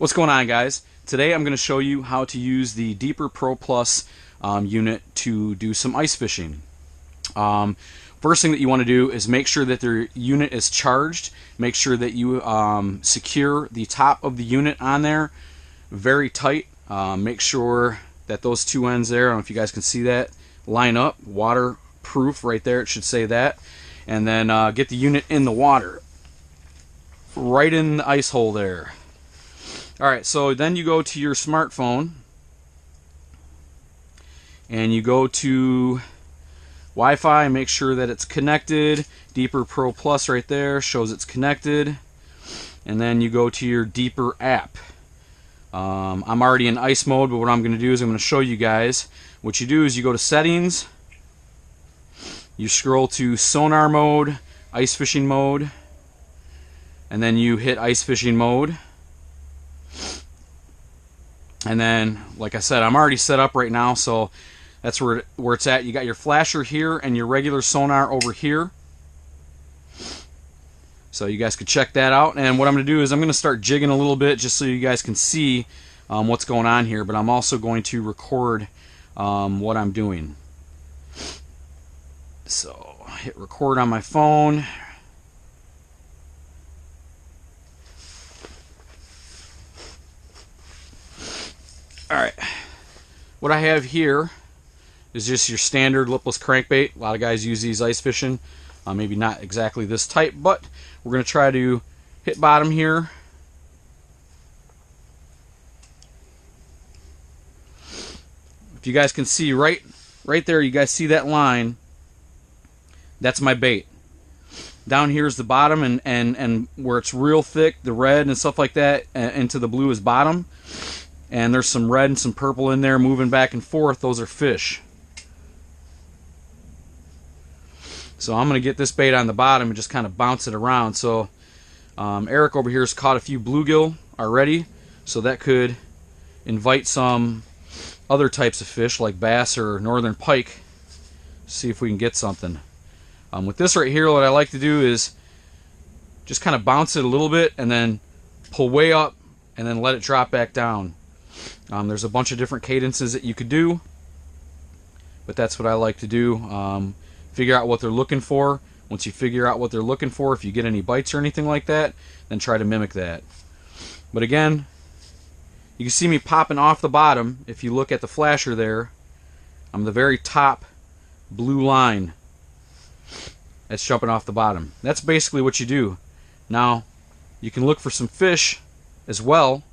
What's going on, guys? Today I'm going to show you how to use the Deeper Pro Plus unit to do some ice fishing. First thing that you want to do is make sure that their unit is charged. Make sure that you secure the top of the unit on there very tight. Make sure that those two ends there, I don't know if you guys can see that, line up. Waterproof right there, it should say that. And then get the unit in the water, right in the ice hole there. Alright, so then you go to your smartphone and you go to Wi-Fi and make sure that it's connected. Deeper Pro Plus right there shows it's connected. And then you go to your Deeper app. I'm already in ice mode, but what I'm going to do is I'm going to show you guys. What you do is you go to settings, you scroll to sonar mode, ice fishing mode, and then you hit ice fishing mode. And then, like I said, I'm already set up right now, so that's where it's at. You got your flasher here and your regular sonar over here. So you guys could check that out. And what I'm going to do is I'm going to start jigging a little bit just so you guys can see what's going on here. But I'm also going to record what I'm doing. So hit record on my phone. Alright, what I have here is just your standard lipless crankbait. A lot of guys use these ice fishing. Maybe not exactly this type, but we're going to try to hit bottom here. If you guys can see right there, you guys see that line? That's my bait. Down here is the bottom, and where it's real thick, the red and stuff like that, into the blue is bottom. And there's some red and some purple in there moving back and forth. Those are fish. So I'm going to get this bait on the bottom and just kind of bounce it around. So Eric over here has caught a few bluegill already. So that could invite some other types of fish like bass or northern pike. See if we can get something. With this right here, what I like to do is just kind of bounce it a little bit and then pull way up and then let it drop back down. There's a bunch of different cadences that you could do, but that's what I like to do. Figure out what they're looking for. Once you figure out what they're looking for, if you get any bites or anything like that, then try to mimic that. But again, you can see me popping off the bottom. If you look at the flasher there, I'm the very top blue line that's jumping off the bottom. That's basically what you do. Now, you can look for some fish as well.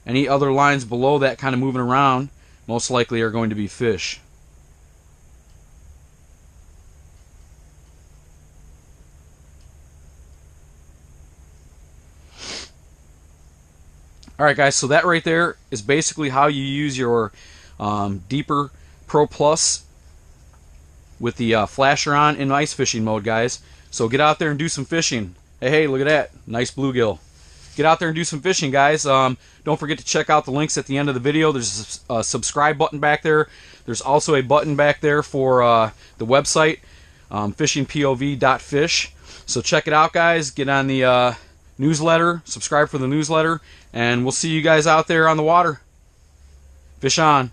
Any other lines below that kind of moving around most likely are going to be fish. Alright guys, so that right there is basically how you use your Deeper Pro Plus with the flasher on in ice fishing mode, guys. So get out there and do some fishing. Hey, look at that. Nice bluegill. Get out there and do some fishing, guys. Don't forget to check out the links at the end of the video. There's a subscribe button back there. There's also a button back there for the website, fishingpov.fish. So check it out, guys. Get on the newsletter. Subscribe for the newsletter. And we'll see you guys out there on the water. Fish on.